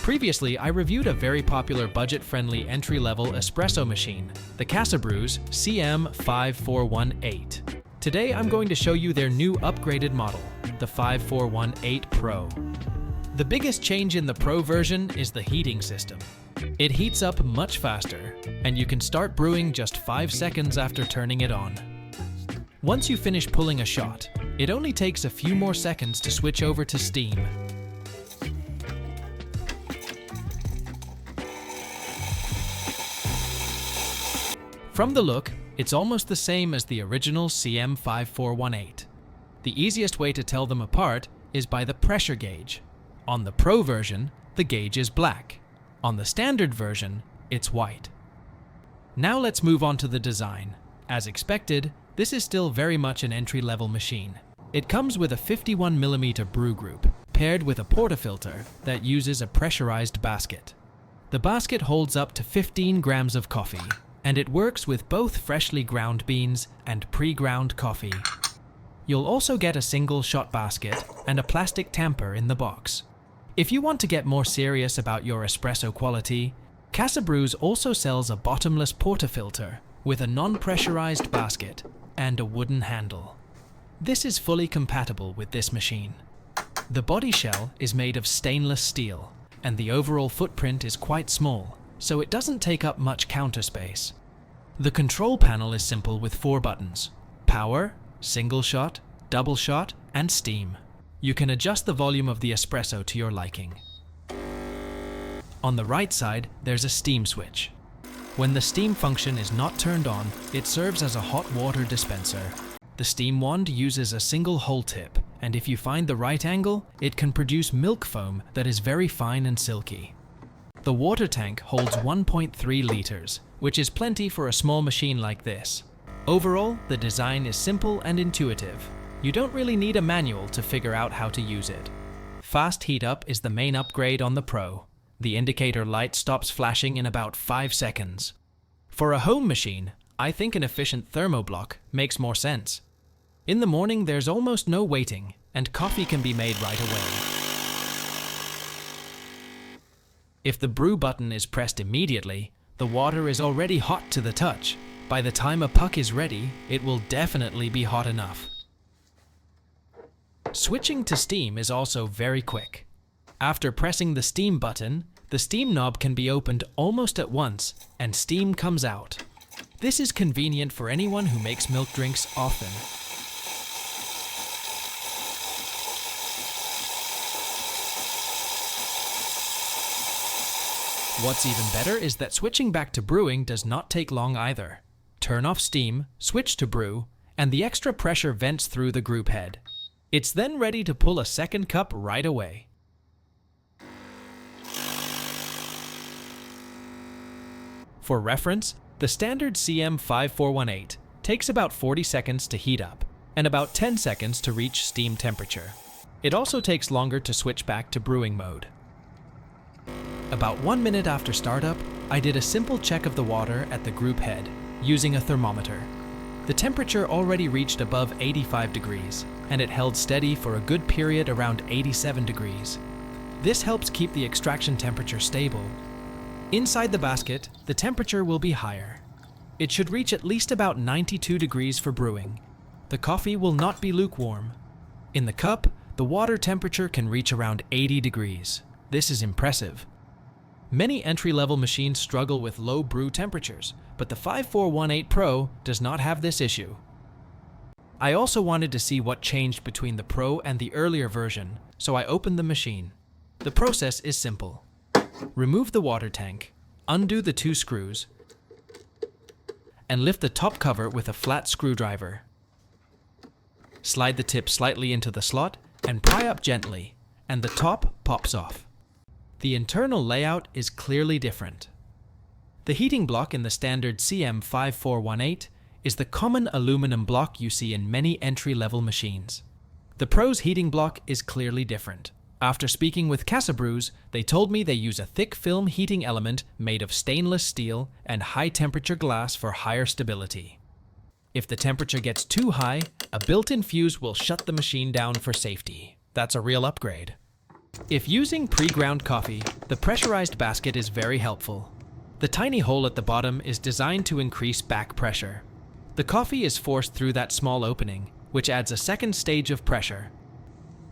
Previously, I reviewed a very popular budget-friendly entry-level espresso machine, the Casabrews CM5418. Today, I'm going to show you their new upgraded model, the 5418 Pro. The biggest change in the Pro version is the heating system. It heats up much faster, and you can start brewing just 5 seconds after turning it on. Once you finish pulling a shot, it only takes a few more seconds to switch over to steam. From the look, it's almost the same as the original CM5418. The easiest way to tell them apart is by the pressure gauge. On the Pro version, the gauge is black. On the standard version, it's white. Now let's move on to the design. As expected, this is still very much an entry-level machine. It comes with a 51mm brew group, paired with a portafilter that uses a pressurized basket. The basket holds up to 15 grams of coffee, and it works with both freshly ground beans and pre-ground coffee. You'll also get a single shot basket and a plastic tamper in the box. If you want to get more serious about your espresso quality, Casabrews also sells a bottomless portafilter with a non-pressurized basket and a wooden handle. This is fully compatible with this machine. The body shell is made of stainless steel, and the overall footprint is quite small, so it doesn't take up much counter space. The control panel is simple with 4 buttons: power, single shot, double shot, and steam. You can adjust the volume of the espresso to your liking. On the right side, there's a steam switch. When the steam function is not turned on, it serves as a hot water dispenser. The steam wand uses a single hole tip, and if you find the right angle, it can produce milk foam that is very fine and silky. The water tank holds 1.3 liters, which is plenty for a small machine like this. Overall, the design is simple and intuitive. You don't really need a manual to figure out how to use it. Fast heat up is the main upgrade on the Pro. The indicator light stops flashing in about 5 seconds. For a home machine, I think an efficient thermoblock makes more sense. In the morning, there's almost no waiting, and coffee can be made right away. If the brew button is pressed immediately, the water is already hot to the touch. By the time a puck is ready, it will definitely be hot enough. Switching to steam is also very quick. After pressing the steam button, the steam knob can be opened almost at once, and steam comes out. This is convenient for anyone who makes milk drinks often. What's even better is that switching back to brewing does not take long either. Turn off steam, switch to brew, and the extra pressure vents through the group head. It's then ready to pull a second cup right away. For reference, the standard CM5418 takes about 40 seconds to heat up and about 10 seconds to reach steam temperature. It also takes longer to switch back to brewing mode. About 1 minute after startup, I did a simple check of the water at the group head using a thermometer. The temperature already reached above 85 degrees, and it held steady for a good period around 87 degrees. This helps keep the extraction temperature stable. Inside the basket, the temperature will be higher. It should reach at least about 92 degrees for brewing. The coffee will not be lukewarm. In the cup, the water temperature can reach around 80 degrees. This is impressive. Many entry-level machines struggle with low brew temperatures, but the 5418 Pro does not have this issue. I also wanted to see what changed between the Pro and the earlier version, so I opened the machine. The process is simple. Remove the water tank, undo the 2 screws, and lift the top cover with a flat screwdriver. Slide the tip slightly into the slot and pry up gently, and the top pops off. The internal layout is clearly different. The heating block in the standard CM5418 is the common aluminum block you see in many entry-level machines. The Pro's heating block is clearly different. After speaking with Casabrews, they told me they use a thick film heating element made of stainless steel and high-temperature glass for higher stability. If the temperature gets too high, a built-in fuse will shut the machine down for safety. That's a real upgrade. If using pre-ground coffee, the pressurized basket is very helpful. The tiny hole at the bottom is designed to increase back pressure. The coffee is forced through that small opening, which adds a second stage of pressure.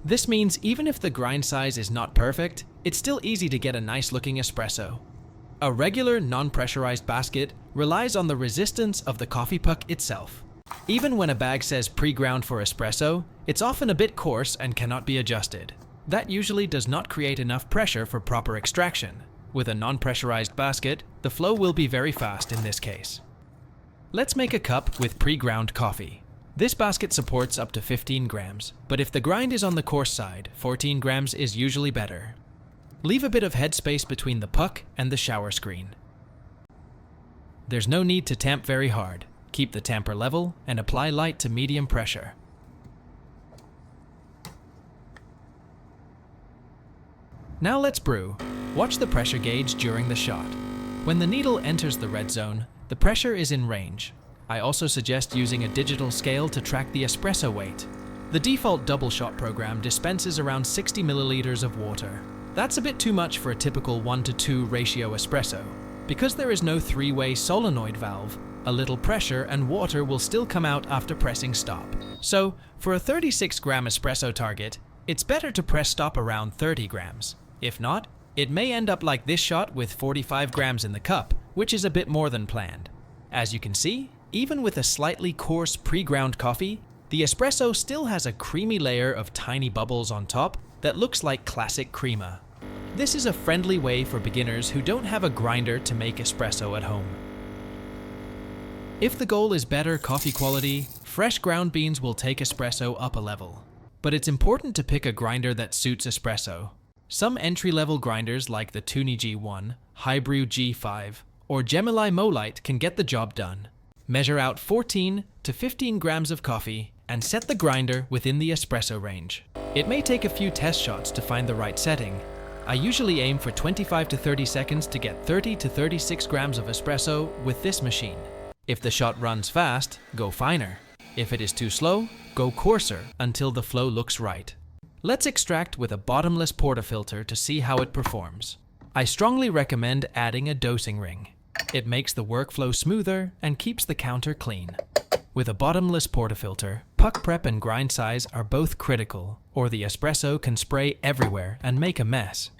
This means even if the grind size is not perfect, it's still easy to get a nice-looking espresso. A regular, non-pressurized basket relies on the resistance of the coffee puck itself. Even when a bag says pre-ground for espresso, it's often a bit coarse and cannot be adjusted. That usually does not create enough pressure for proper extraction. With a non-pressurized basket, the flow will be very fast in this case. Let's make a cup with pre-ground coffee. This basket supports up to 15 grams, but if the grind is on the coarse side, 14 grams is usually better. Leave a bit of headspace between the puck and the shower screen. There's no need to tamp very hard. Keep the tamper level and apply light to medium pressure. Now let's brew. Watch the pressure gauge during the shot. When the needle enters the red zone, the pressure is in range. I also suggest using a digital scale to track the espresso weight. The default double shot program dispenses around 60 milliliters of water. That's a bit too much for a typical 1:2 ratio espresso. Because there is no three-way solenoid valve, a little pressure and water will still come out after pressing stop. So, for a 36-gram espresso target, it's better to press stop around 30 grams. If not, it may end up like this shot with 45 grams in the cup, which is a bit more than planned. As you can see, even with a slightly coarse pre-ground coffee, the espresso still has a creamy layer of tiny bubbles on top that looks like classic crema. This is a friendly way for beginners who don't have a grinder to make espresso at home. If the goal is better coffee quality, fresh ground beans will take espresso up a level. But it's important to pick a grinder that suits espresso. Some entry-level grinders like the Tuni G1, Highbrew G5, or Gemini Molite can get the job done. Measure out 14 to 15 grams of coffee and set the grinder within the espresso range. It may take a few test shots to find the right setting. I usually aim for 25 to 30 seconds to get 30 to 36 grams of espresso with this machine. If the shot runs fast, go finer. If it is too slow, go coarser until the flow looks right. Let's extract with a bottomless portafilter to see how it performs. I strongly recommend adding a dosing ring. It makes the workflow smoother and keeps the counter clean. With a bottomless portafilter, puck prep and grind size are both critical, or the espresso can spray everywhere and make a mess.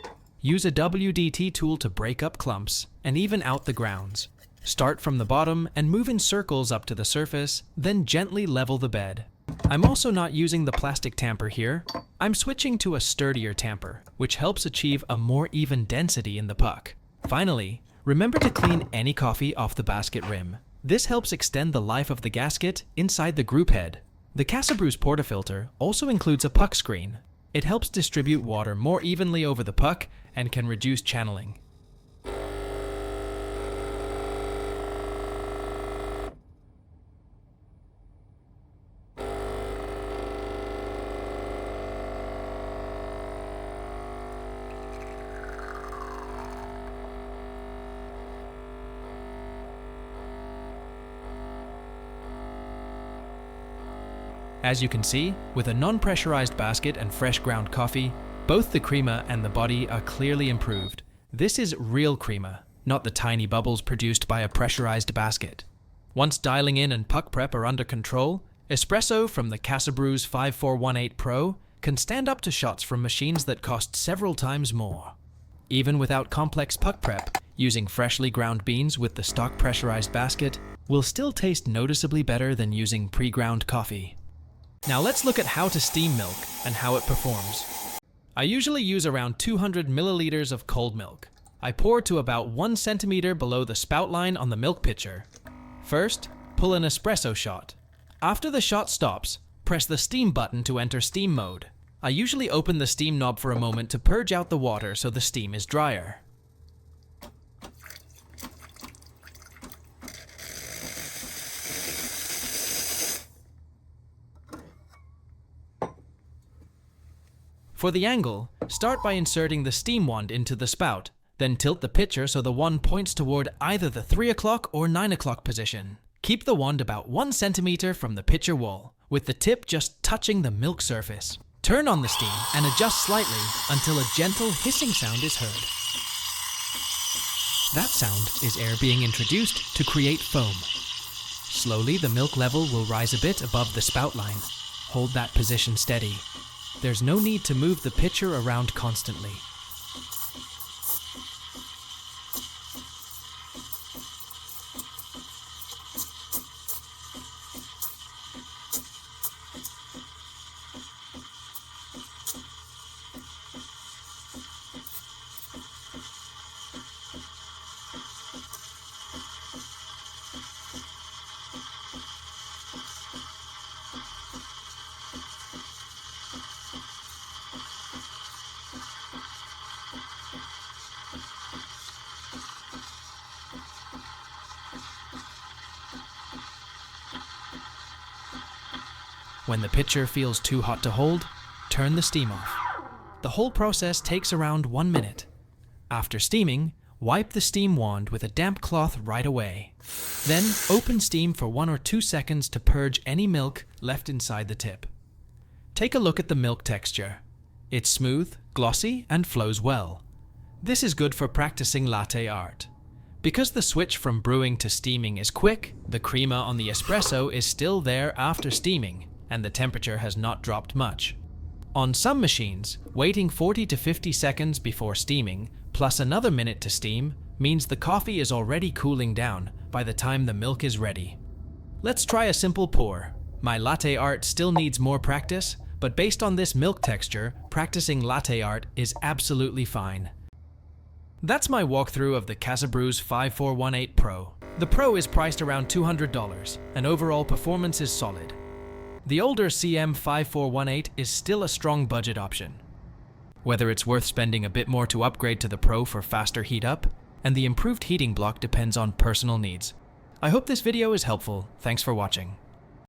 Use a WDT tool to break up clumps and even out the grounds. Start from the bottom and move in circles up to the surface, then gently level the bed. I'm also not using the plastic tamper here. I'm switching to a sturdier tamper, which helps achieve a more even density in the puck. Finally, remember to clean any coffee off the basket rim. This helps extend the life of the gasket inside the group head. The Casabrews portafilter also includes a puck screen. It helps distribute water more evenly over the puck and can reduce channeling. As you can see, with a non-pressurized basket and fresh ground coffee, both the crema and the body are clearly improved. This is real crema, not the tiny bubbles produced by a pressurized basket. Once dialing in and puck prep are under control, espresso from the Casabrews 5418 Pro can stand up to shots from machines that cost several times more. Even without complex puck prep, using freshly ground beans with the stock pressurized basket will still taste noticeably better than using pre-ground coffee. Now let's look at how to steam milk and how it performs. I usually use around 200 milliliters of cold milk. I pour to about 1 centimeter below the spout line on the milk pitcher. First, pull an espresso shot. After the shot stops, press the steam button to enter steam mode. I usually open the steam knob for a moment to purge out the water so the steam is drier. For the angle, start by inserting the steam wand into the spout, then tilt the pitcher so the wand points toward either the 3 o'clock or 9 o'clock position. Keep the wand about 1 centimeter from the pitcher wall, with the tip just touching the milk surface. Turn on the steam and adjust slightly until a gentle hissing sound is heard. That sound is air being introduced to create foam. Slowly, the milk level will rise a bit above the spout line. Hold that position steady. There's no need to move the pitcher around constantly. When the pitcher feels too hot to hold, turn the steam off. The whole process takes around 1 minute. After steaming, wipe the steam wand with a damp cloth right away. Then open steam for 1 or 2 seconds to purge any milk left inside the tip. Take a look at the milk texture. It's smooth, glossy, and flows well. This is good for practicing latte art. Because the switch from brewing to steaming is quick, the crema on the espresso is still there after steaming, and the temperature has not dropped much. On some machines, waiting 40 to 50 seconds before steaming, plus another minute to steam, means the coffee is already cooling down by the time the milk is ready. Let's try a simple pour. My latte art still needs more practice, but based on this milk texture, practicing latte art is absolutely fine. That's my walkthrough of the Casabrews 5418 Pro. The Pro is priced around $200, and overall performance is solid. The older CM5418 is still a strong budget option. Whether it's worth spending a bit more to upgrade to the Pro for faster heat up, and the improved heating block depends on personal needs. I hope this video is helpful. Thanks for watching.